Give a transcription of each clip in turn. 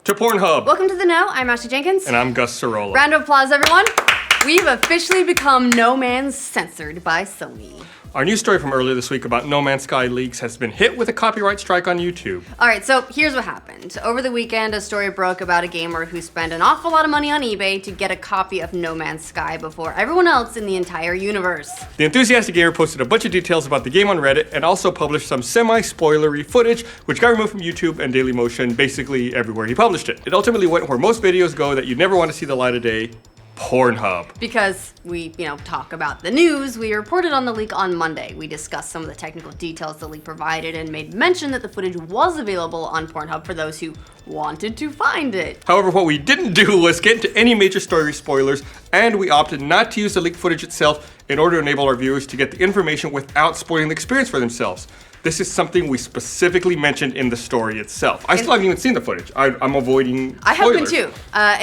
To Pornhub. Welcome to The Know. I'm Ashley Jenkins. And I'm Gus Sorola. Round of applause, everyone. We've officially become No Man's Censored by Sony. Our news story from earlier this week about No Man's Sky leaks has been hit with a copyright strike on YouTube. All right, so here's what happened. Over the weekend, a story broke about a gamer who spent an awful lot of money on eBay to get a copy of No Man's Sky before everyone else in the entire universe. The enthusiastic gamer posted a bunch of details about the game on Reddit and also published some semi-spoilery footage, which got removed from YouTube and Dailymotion basically everywhere he published it. It ultimately went where most videos go that you'd never want to see the light of day. Pornhub. Because we, talk about the news, we reported on the leak on Monday. We discussed some of the technical details the leak provided and made mention that the footage was available on Pornhub for those who wanted to find it. However, what we didn't do was get into any major story spoilers, and we opted not to use the leaked footage itself in order to enable our viewers to get the information without spoiling the experience for themselves. This is something we specifically mentioned in the story itself. I still haven't even seen the footage. I'm avoiding spoilers. I have been too.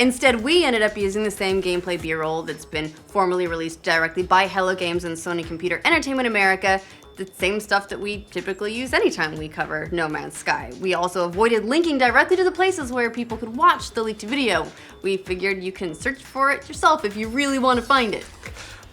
Instead, we ended up using the same gameplay B-roll that's been formally released directly by Hello Games and Sony Computer Entertainment America, the same stuff that we typically use anytime we cover No Man's Sky. We also avoided linking directly to the places where people could watch the leaked video. We figured you can search for it yourself if you really want to find it.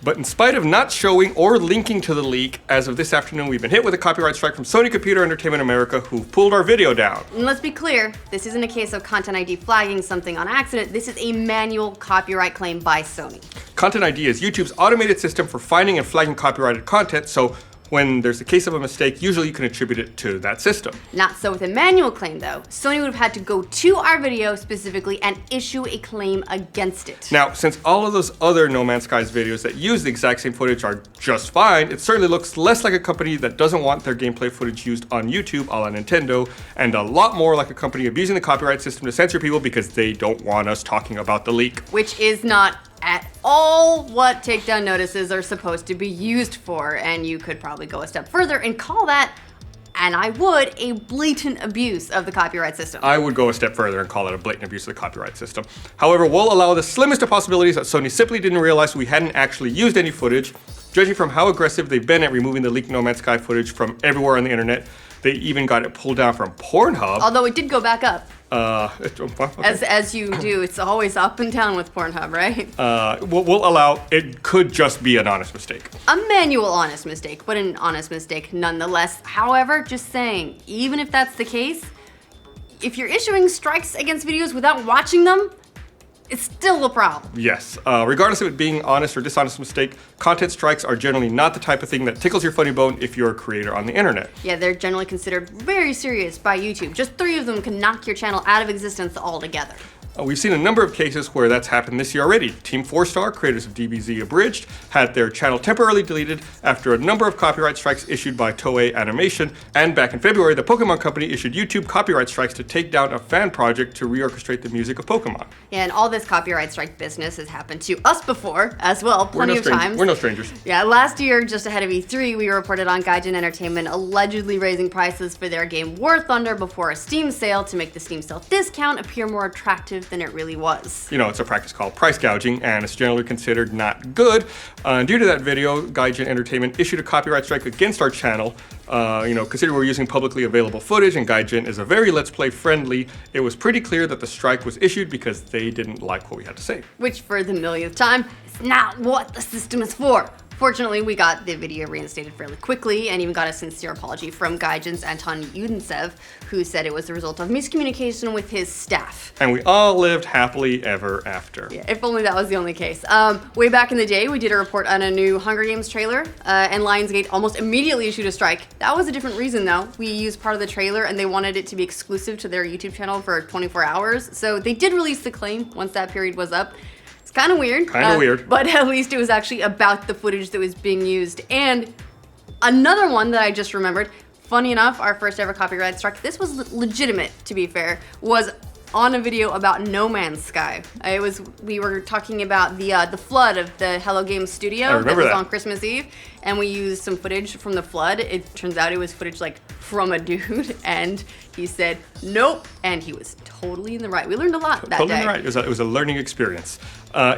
But in spite of not showing or linking to the leak, as of this afternoon, we've been hit with a copyright strike from Sony Computer Entertainment America, who pulled our video down. And let's be clear, this isn't a case of Content ID flagging something on accident. This is a manual copyright claim by Sony. Content ID is YouTube's automated system for finding and flagging copyrighted content, so when there's a case of a mistake, usually you can attribute it to that system. Not so with a manual claim, though. Sony would have had to go to our video specifically and issue a claim against it. Now, since all of those other No Man's Skies videos that use the exact same footage are just fine, it certainly looks less like a company that doesn't want their gameplay footage used on YouTube a la Nintendo, and a lot more like a company abusing the copyright system to censor people because they don't want us talking about the leak. Which is not at all what takedown notices are supposed to be used for, and you could probably go a step further and call that, and I would, a blatant abuse of the copyright system. I would go a step further and call it a blatant abuse of the copyright system. However, we'll allow the slimmest of possibilities that Sony simply didn't realize we hadn't actually used any footage. Judging from how aggressive they've been at removing the leaked No Man's Sky footage from everywhere on the internet, they even got it pulled down from Pornhub. Although it did go back up. Okay. As you do, it's always up and down with Pornhub, right? We'll allow, it could just be an honest mistake. A manual honest mistake, but an honest mistake nonetheless. However, just saying, even if that's the case, if you're issuing strikes against videos without watching them, it's still a problem. Yes. Regardless of it being honest or dishonest mistake, content strikes are generally not the type of thing that tickles your funny bone if you're a creator on the internet. Yeah, they're generally considered very serious by YouTube. Just 3 of them can knock your channel out of existence altogether. We've seen a number of cases where that's happened this year already. Team 4-Star, creators of DBZ Abridged, had their channel temporarily deleted after a number of copyright strikes issued by Toei Animation. And back in February, the Pokemon Company issued YouTube copyright strikes to take down a fan project to reorchestrate the music of Pokemon. And all this copyright strike business has happened to us before as well, plenty of times. We're no strangers. Yeah, last year, just ahead of E3, we reported on Gaijin Entertainment allegedly raising prices for their game War Thunder before a Steam sale to make the Steam sale discount appear more attractive than it really was. You know, it's a practice called price gouging, and it's generally considered not good. Due to that video, Gaijin Entertainment issued a copyright strike against our channel. Considering we're using publicly available footage and Gaijin is a very Let's Play friendly, it was pretty clear that the strike was issued because they didn't like what we had to say. Which, for the millionth time, is not what the system is for. Fortunately, we got the video reinstated fairly quickly and even got a sincere apology from Gaijin's Anton Yudintsev, who said it was the result of miscommunication with his staff. And we all lived happily ever after. Yeah, if only that was the only case. Way back in the day, we did a report on a new Hunger Games trailer, and Lionsgate almost immediately issued a strike. That was a different reason, though. We used part of the trailer, and they wanted it to be exclusive to their YouTube channel for 24 hours, so they did release the claim once that period was up. Kind of weird. But at least it was actually about the footage that was being used. And another one that I just remembered, funny enough, our first ever copyright strike, this was legitimate, to be fair, was on a video about No Man's Sky. We were talking about the flood of the Hello Games studio that was on Christmas Eve, and we used some footage from the flood. It turns out it was footage from a dude, and he said nope, and he was totally in the right. We learned a lot that day. Totally in the right. It was a learning experience.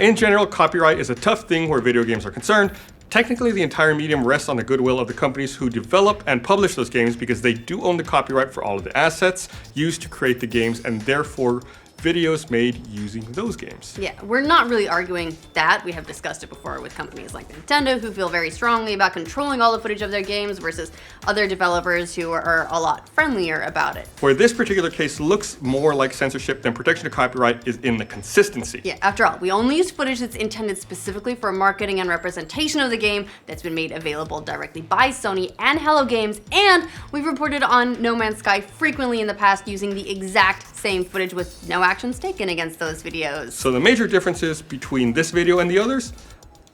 In general, copyright is a tough thing where video games are concerned. Technically, the entire medium rests on the goodwill of the companies who develop and publish those games because they do own the copyright for all of the assets used to create the games, and therefore videos made using those games. Yeah, we're not really arguing that. We have discussed it before with companies like Nintendo who feel very strongly about controlling all the footage of their games versus other developers who are a lot friendlier about it. Where this particular case looks more like censorship than protection of copyright is in the consistency. Yeah, after all, we only use footage that's intended specifically for marketing and representation of the game that's been made available directly by Sony and Hello Games, and we've reported on No Man's Sky frequently in the past using the exact same footage with no actions taken against those videos. So the major differences between this video and the others,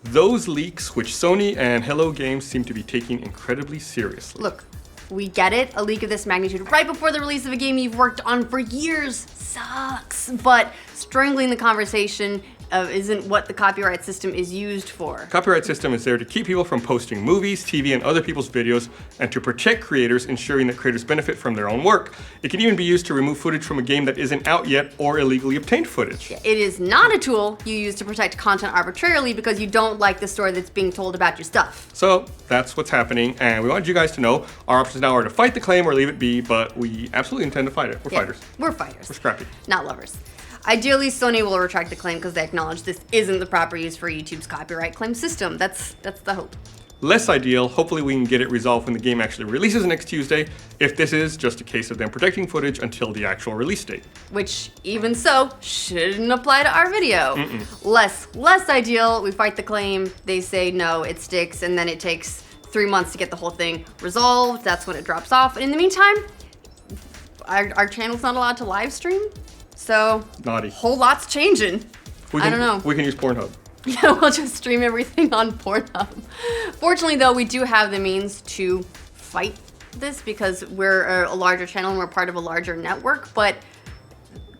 those leaks which Sony and Hello Games seem to be taking incredibly seriously. Look, we get it, a leak of this magnitude right before the release of a game you've worked on for years sucks, but strangling the conversation isn't what the copyright system is used for. Copyright system is there to keep people from posting movies, TV, and other people's videos, and to protect creators, ensuring that creators benefit from their own work. It can even be used to remove footage from a game that isn't out yet or illegally obtained footage. It is not a tool you use to protect content arbitrarily because you don't like the story that's being told about your stuff. So that's what's happening, and we wanted you guys to know our options now are to fight the claim or leave it be, but we absolutely intend to fight it. We're fighters. We're fighters. We're scrappy. Not lovers. Ideally, Sony will retract the claim because they acknowledge this isn't the proper use for YouTube's copyright claim system. That's the hope. Less ideal, hopefully we can get it resolved when the game actually releases next Tuesday, if this is just a case of them protecting footage until the actual release date. Which, even so, shouldn't apply to our video. Less ideal, we fight the claim, they say no, it sticks, and then it takes 3 months to get the whole thing resolved. That's when it drops off. And in the meantime, our channel's not allowed to live stream. So, Naughty. Whole lot's changing. I don't know. We can use Pornhub. Yeah, we'll just stream everything on Pornhub. Fortunately, though, we do have the means to fight this because we're a larger channel and we're part of a larger network. But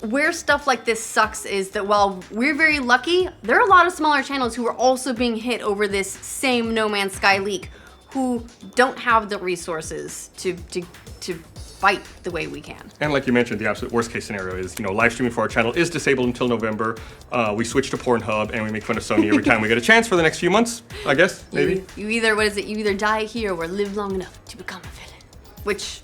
where stuff like this sucks is that while we're very lucky, there are a lot of smaller channels who are also being hit over this same No Man's Sky leak who don't have the resources to fight the way we can. And like you mentioned, the absolute worst case scenario is, live streaming for our channel is disabled until November. We switch to Pornhub and we make fun of Sony every time we get a chance for the next few months, I guess, maybe. You either die here or live long enough to become a villain. Which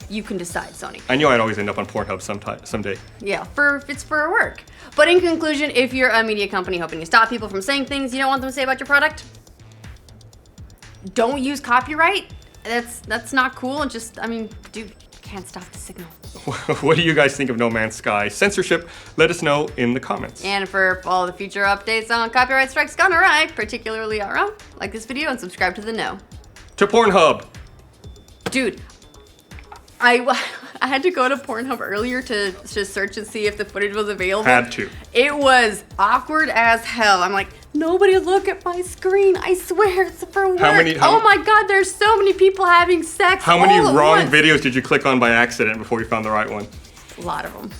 you can decide, Sony. I knew I'd always end up on Pornhub someday. Yeah, it's for our work. But in conclusion, if you're a media company hoping to stop people from saying things you don't want them to say about your product, don't use copyright. That's not cool, and dude, can't stop the signal. What do you guys think of No Man's Sky censorship? Let us know in the comments. And for all the future updates on copyright strikes gone awry, particularly our own, like this video and subscribe to The Know. To Pornhub. Dude, I had to go to Pornhub earlier to search and see if the footage was available. Had to. It was awkward as hell. I'm like, nobody look at my screen. I swear it's for work. Oh my god, there's so many people having sex. How many wrong videos did you click on by accident before you found the right one? A lot of them.